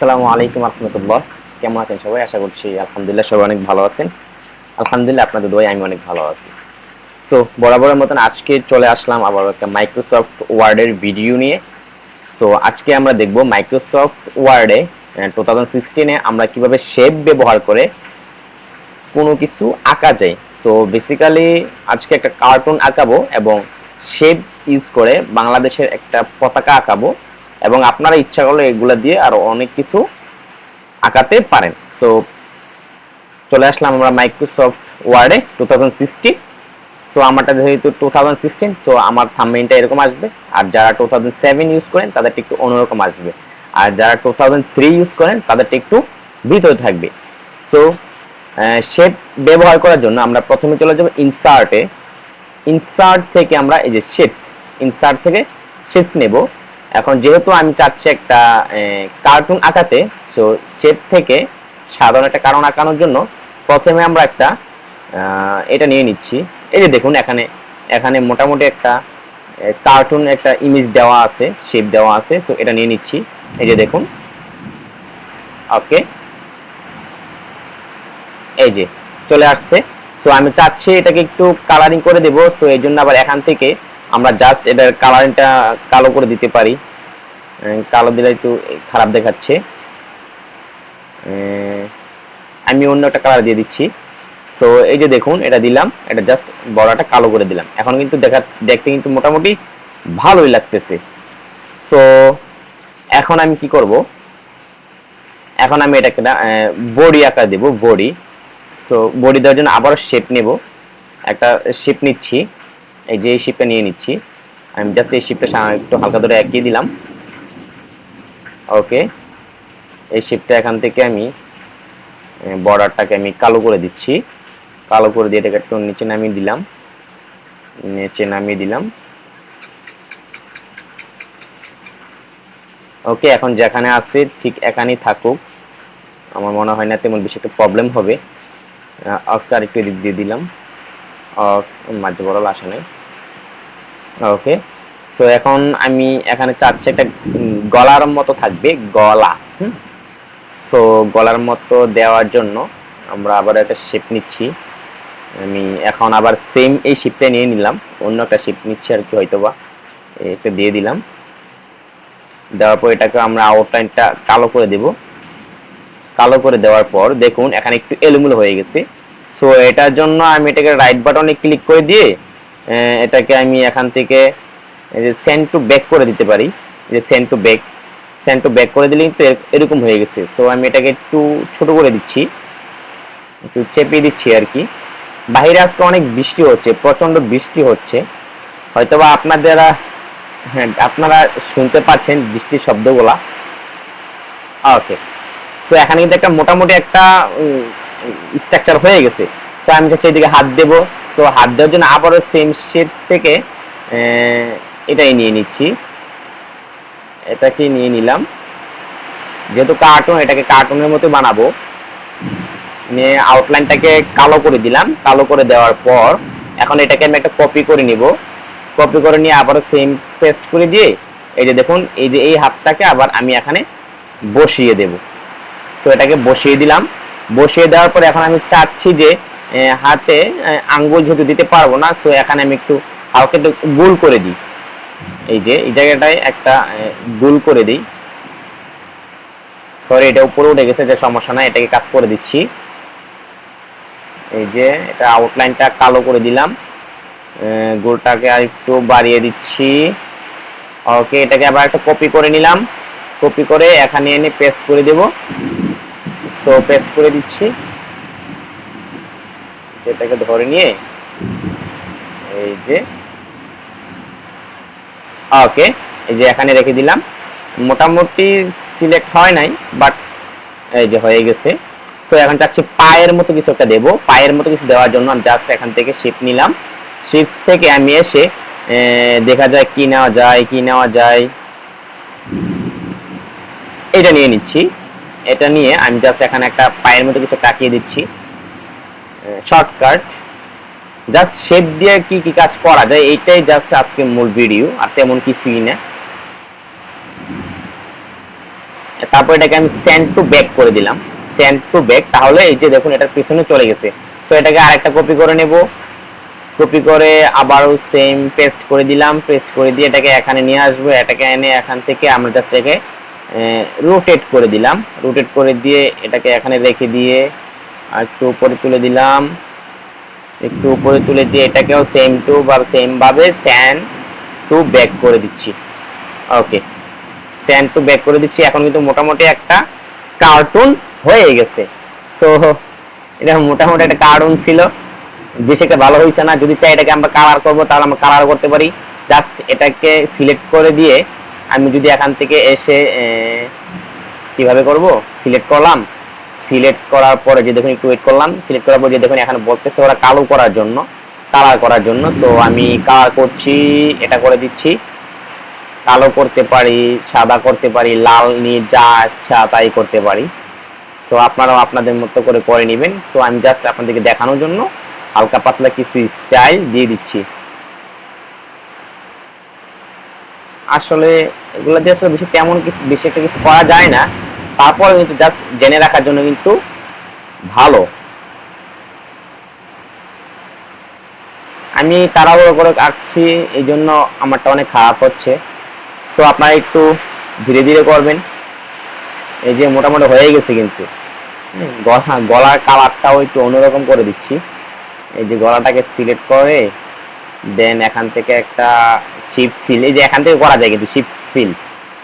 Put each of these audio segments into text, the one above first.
আসসালামু আলাইকুম রাহমাতুল্লাহ। কেমন আছেন সবাই? আশা করছি আলহামদুলিল্লাহ সবাই অনেক ভালো আছেন। আলহামদুলিল্লাহ আপনাদের দোয়ায় আমি অনেক ভালো আছি। সো বরাবরের মতন আজকে চলে আসলাম আবার একটা মাইক্রোসফট ওয়ার্ডের ভিডিও নিয়ে। সো আজকে আমরা দেখব মাইক্রোসফট ওয়ার্ডে 2016 আমরা কিভাবে শেপ ব্যবহার করে কোনো কিছু আঁকা যায়। সো বেসিক্যালি আজকে একটা কার্টুন আঁকাবো এবং শেপ ইউজ করে বাংলাদেশের একটা পতাকা আঁকাবো এবং আপনারা ইচ্ছা করলে এগুলা দিয়ে আরো অনেক কিছু আঁকাতে পারেন। সো চলে আসলাম আমরা মাইক্রোসফট ওয়ার্ডে 2016। সো আমারটা যেহেতু 2016, তো আমার থাম্বনেইলটা এরকম আসবে। আর যারা 2007 ইউজ করেন তাদেরটা একটু অন্যরকম আসবে, আর যারা 2003 ইউজ করেন তাদেরটা একটু ভিতরে থাকবে। সো শেপ ব্যবহার করার জন্য আমরা প্রথমে চলে যাব ইনসার্টে। ইনসার্ট থেকে আমরা এই যে শেপস, ইনসার্ট থেকে শেপস নেব। এখন যেহেতু আমি চাচ্ছি একটা কার্টুন আঁকাতে, সো শেপ থেকে সাধারণ একটা কার্টুন আঁকানোর জন্য প্রথমে আমরা একটা এটা নিয়ে নিচ্ছি। এই যে দেখুন এখানে এখানে মোটামুটি একটা কার্টুন একটা ইমেজ দেওয়া আছে, শেপ দেওয়া আছে। সো এটা নিয়ে নিচ্ছি। এই যে দেখুন, ওকে, এই যে চলে আসছে। সো আমি চাচ্ছি এটাকে একটু কালারিং করে দেব। সো এই জন্য আবার এখান থেকে আমরা জাস্ট এটার কালারিংটা কালো করে দিতে পারি। কালো দিলে একটু খারাপ দেখাচ্ছে। আমি অন্য একটা কালার দিয়ে দিচ্ছি। সো এই যে দেখুন এটা দিলাম, এটা জাস্ট বড়টা কালো করে দিলাম। এখন কিন্তু দেখতে কিন্তু মোটামুটি ভালোই লাগতেছে। সো এখন আমি কি করব, এখন আমি এটাকে বডি আকার দেব, বডি। সো বডি দেওয়ার জন্য আবারও শেপ নেব, একটা শেপ নিচ্ছি। এই যে এই শেপটা নিয়ে নিচ্ছি। আমি জাস্ট এই শেপটা একটু হালকা ধরে এঁকিয়ে দিলাম। ওকে, এই শেপটা এখান থেকে আমি বর্ডারটাকে আমি কালো করে দিচ্ছি। কালো করে দিয়ে এটাকে একটু নিচে নামিয়ে দিলাম, নিচে নামিয়ে দিলাম। ওকে, এখন যেখানে আছে ঠিক এখানেই থাকুক। আমার মনে হয় না তেমন বেশি একটা প্রবলেম হবে। আর একটু এদিক দিয়ে দিলাম, মাঝে বড় আসে নাই। ওকে, সো এখন আমি এখানে চাচ্ছি একটা গলার মতো থাকবে, গলা। সো গলার মতো দেওয়ার জন্য আমরা আবার একটা শেপ নিচ্ছি। আমি এখন আবার সেম এই শেপটা নিয়ে নিলাম, অন্য একটা শেপ নিচ্ছি আর কি, হয়তোবা এটা দিয়ে দিলাম। দেওয়ার পর এটাকে আমরা আউটলাইনটা কালো করে দেব। কালো করে দেওয়ার পর দেখুন এখানে একটু এলোমেলো হয়ে গেছে। সো এটার জন্য আমি এটাকে রাইট বাটনে ক্লিক করে দিয়ে এটাকে আমি এখান থেকে এই যে সেন্ড টু ব্যাক করে দিতে পারি। এই যে সেন্ড টু ব্যাক করে দিলেই তো এরকম হয়ে গেছে। সো আমি এটাকে একটু ছোট করে দিচ্ছি, একটু চেপে দিচ্ছি আর কি। বাইরে আজকে অনেক বৃষ্টি হচ্ছে, প্রচন্ড বৃষ্টি হচ্ছে। হয়তোবা আপনারা শুনতে পাচ্ছেন বৃষ্টির শব্দগুলা। ওকে, তো এখানে কিন্তু একটা মোটামুটি একটা স্ট্রাকচার হয়ে গেছে। তো আমি চাচ্ছি এদিকে হাত দেব। তো হাত দেওয়ার জন্য আবারও সেম শেপ থেকে এটাই নিয়ে নিচ্ছি, এটাকে নিয়ে নিলাম। যেহেতু কার্টুন, এটাকে কার্টুনের মতো বানাবো। নিয়ে আউটলাইনটাকে কালো করে দিলাম। কালো করে দেওয়ার পর এখন এটাকে আমি একটা কপি করে নিব। কপি করে নিয়ে আবারও সেম পেস্ট করে দিয়ে এই যে দেখুন এই যে এই হাতটাকে আবার আমি এখানে বসিয়ে দেব। তো এটাকে বসিয়ে দিলাম। বসিয়ে দেওয়ার পর এখন আমি চাচ্ছি যে হাতে আঙ্গুল যেহেতু দিতে পারবো না, তো এখানে আমি একটু হালকা একটু গোল করে দিই। এই যে এই জায়গাটায় একটা গোল করে দিই। সরি, এটা উপরে উঠে গেছে, যে সমস্যা নাই, এটাকে কাজ করে দিচ্ছি। এই যে এটা আউটলাইনটা কালো করে দিলাম, গোলটাকে আর একটু বাড়িয়ে দিচ্ছি। ওকে, এটাকে আবার একটা কপি করে নিলাম। কপি করে এখানে এনে পেস্ট করে দেব। তো পেস্ট করে দিচ্ছি, এটাকে ধরে নিয়ে এই যে ওকে, এই যে এখানে রেখে দিলাম। মোটামুটি সিলেক্ট হয় নাই, বাট এই যে হয়ে গেছে। সো এখন চাচ্ছি পায়ের মতো কিছু একটা দেবো। পায়ের মতো কিছু দেওয়ার জন্য আমি জাস্ট এখান থেকে শেপ নিলাম। শেপ থেকে আমি এসে দেখা যায় কি নেওয়া যায় এটা নিয়ে নিচ্ছি। এটা নিয়ে আমি জাস্ট এখানে একটা পায়ের মতো কিছু কাটিয়ে দিচ্ছি, শর্টকাট। জাস্ট শেপ দিয়ে কি কি কাজ করা যায় এইটাই জাস্ট আজকে মূল ভিডিও, আর তেমন কিছুই না। তারপর এটাকে আমি সেন্ড টু ব্যাক করে দিলাম, সেন্ড টু ব্যাক। তাহলে এই যে দেখুন এটার পিছনে চলে গেছে। তো এটাকে আরেকটা কপি করে নেব, কপি করে আবারও সেম পেস্ট করে দিলাম, পেস্ট করে দিয়ে এটাকে এখানে নিয়ে আসবো। এটাকে এনে এখান থেকে আমরা জাস্ট এটাকে রোটেট করে দিলাম, রোটেট করে দিয়ে এটাকে এখানে রেখে দিয়ে একটু উপরে তুলে দিলাম, একটু উপরে তুলে দিয়ে এটাকেও সেম টু বা সেম ভাবে সেন্ড টু ব্যাক করে দিচ্ছি। ওকে, সেন্ড টু ব্যাক করে দিচ্ছি। এখন কিন্তু মোটামুটি একটা কার্টুন হয়ে গেছে। সো এটা মোটামুটি একটা কার্টুন ছিল, বেশি একটা ভালো হয়েছে না। যদি চাই এটাকে আমরা কালার করবো তাহলে আমরা কালার করতে পারি। জাস্ট এটাকে সিলেক্ট করে দিয়ে আমি যদি এখান থেকে এসে কিভাবে করব, সিলেক্ট করলাম, সিলেক্ট করার পরে যে দেখুন একটু ওয়েট করলাম, সিলেক্ট করার পরে যে দেখুন এখানে বলতেছে ওরা কালো করার জন্য, কালার করার জন্য। তো আমি কালার করছি, এটা করে দিচ্ছি। কালো করতে পারি, সাদা করতে পারি, লাল নীল যা ইচ্ছা তাই করতে পারি। তো আপনারাও আপনাদের মতো করে করে নেবেন। তো আমি জাস্ট আপনাদেরকে দেখানোর জন্য হালকা পাতলা কিছু স্টাইল দিয়ে দিচ্ছি। আসলে এগুলো দিয়ে আসলে বেশি তেমন কিছু বেশি একটা কিছু করা যায় না, তারপর কিন্তু জাস্ট জেনে রাখার জন্য কিন্তু ভালো। আমি তাড়াহুড়ো করে আঁকছি, এই জন্য আমারটা অনেক খারাপ হচ্ছে। তো আপনারা একটু ধীরে ধীরে করবেন। এই যে মোটামুটি হয়ে গেছে কিন্তু গলার কালারটাও একটু অন্যরকম করে দিচ্ছি। এই যে গলাটাকে সিলেক্ট করে দেন এখান থেকে একটা শিপ ফিল, এই যে এখান থেকে করা যায় কিন্তু শিপ ফিল,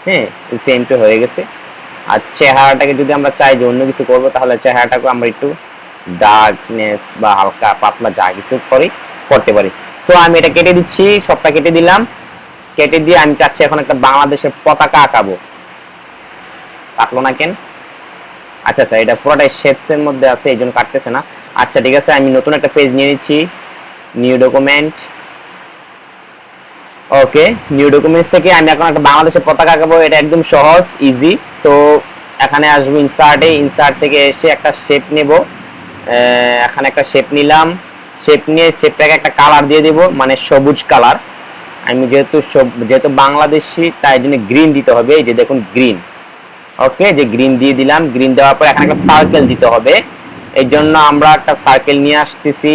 হ্যাঁ সেম টু হয়ে গেছে। আর চেহারাটাকে যদি আমরা চাই যে অন্য কিছু করবো, তাহলে চেহারাটাকে আমরা একটু ডার্কনেস বা হালকা পাতলা যা কিছু করি করতে পারি। তো আমি এটা কেটে দিচ্ছি, সবটা কেটে দিলাম। কেটে দিয়ে আমি চাচ্ছি এখন একটা বাংলাদেশের পতাকা আঁকাবো। কাটলো না কেন? আচ্ছা আচ্ছা, এটা পুরোটাই শেপস এর মধ্যে আছে, এই জন্য কাটতেছে না। আচ্ছা ঠিক আছে, আমি নতুন একটা পেজ নিয়ে নিচ্ছি, নিউ ডকুমেন্ট। ওকে, নিউ ডকুমেন্টস থেকে আমি এখন একটা বাংলাদেশের পতাকা আঁকাবো। এটা একদম সহজ, ইজি। সো এখানে আসবো ইনসার্টে, ইনসার্ট থেকে এসে একটা শেপ নেব। এখানে একটা শেপ নিলাম, শেপ নিয়ে শেপটাকে একটা কালার দিয়ে দেব, মানে সবুজ কালার। আমি যেহেতু বাংলাদেশি তাই জন্য গ্রিন দিতে হবে। এই যে দেখুন গ্রিন। ওকে, যে গ্রিন দিয়ে দিলাম। গ্রিন দেওয়ার পর এখানে একটা সার্কেল দিতে হবে, এই জন্য আমরা একটা সার্কেল নিয়ে আসতেছি।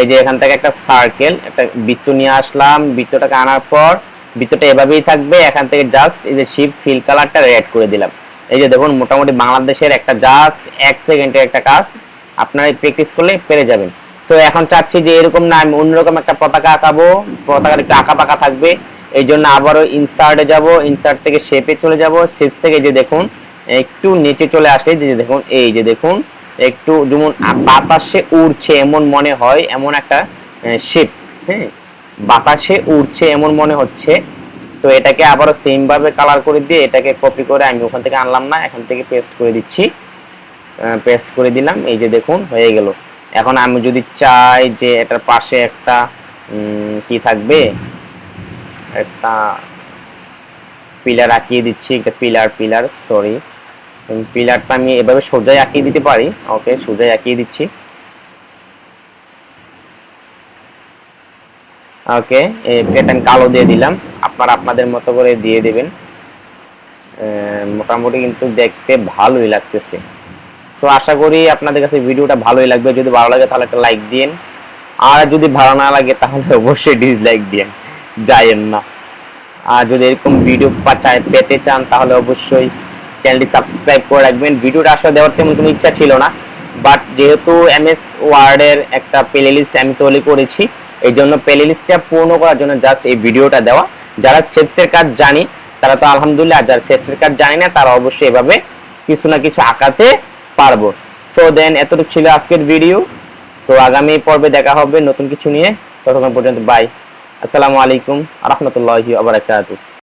এই যে এখান থেকে একটা সার্কেল, একটা বৃত্ত নিয়ে আসলাম। বৃত্তটাকে আনার পর বৃত্তটা এভাবেই থাকবে। এখান থেকে জাস্ট এই যে শিপ ফিল কালারটা রেড করে দিলাম। এই যে দেখুন মোটামুটি বাংলাদেশের একটা জাস্ট 1 সেকেন্ডের একটা কাজ, আপনারা প্র্যাকটিস করলে পেরে যাবেন। তো এখন চাচ্ছি যে এরকম না, আমি অন্যরকম একটা পতাকা আঁকাবো। পতাকার একটু আঁকা পাকা থাকবে, এই জন্য আবারও ইনসার্টে যাব। ইনসার্ট থেকে শেপে চলে যাব। শেপ থেকে যে দেখুন একটু নিচে চলে আসলে যে দেখুন, এই যে দেখুন একটু যেমন বাতাসে উড়ছে এমন মনে হয়, এমন একটা শেপ, হ্যাঁ বাতাসে উড়ছে এমন মনে হচ্ছে। তো এটাকে আবারও সেম ভাবে কালার করে দিয়ে এটাকে কপি করে আমি ওখান থেকে আনলাম না, এখান থেকে পেস্ট করে দিচ্ছি। পেস্ট করে দিলাম, এই যে দেখুন হয়ে গেল। এখন আমি যদি চাই যে এটার পাশে একটা কি থাকবে, একটা পিলার আঁকিয়ে দিচ্ছি। একটা পিলার সরি, পিলারটা আমি এভাবে সোজাই আঁকিয়ে দিতে পারি। ওকে, সোজাই আঁকিয়ে দিচ্ছি। ওকে, প্যাটার্ন কালো দিয়ে দিলাম, আপনারা আপনাদের মতো করে দিয়ে দেবেন। মোটামুটি কিন্তু দেখতে ভালোই লাগতেছে। তো আশা করি আপনাদের কাছে ভিডিওটা ভালোই লাগবে। যদি ভালো লাগে তাহলে একটা লাইক দিন, আর যদি ভালো না লাগে তাহলে অবশ্যই ডিসলাইক দিন, যায়েন না। আর যদি এরকম ভিডিও পেতে চান তাহলে অবশ্যই চ্যানেলটি সাবস্ক্রাইব করে রাখবেন। ভিডিওটা আসলে দেওয়ার তেমন কোনো ইচ্ছা ছিল না, বাট যেহেতু এমএস ওয়ার্ডের একটা প্লে লিস্ট আমি তৈরি করেছি, এই জন্য প্লে লিস্টটা পূর্ণ করার জন্য জাস্ট এই ভিডিওটা দেওয়া। যারা শেপসের কাজ জানি তারা তো আলহামদুলিল্লাহ, আর যারা শেপসের কাজ জানি না তারা অবশ্যই এভাবে কিছু না কিছু আঁকাতে পারবো। সো দেন এতটুকু ছিল আজকের ভিডিও। তো আগামী পর্বে দেখা হবে নতুন কিছু নিয়ে। ততক্ষণ পর্যন্ত বাই। আসসালামু আলাইকুম ওয়া রাহমাতুল্লাহি ওয়া বারাকাতুহু।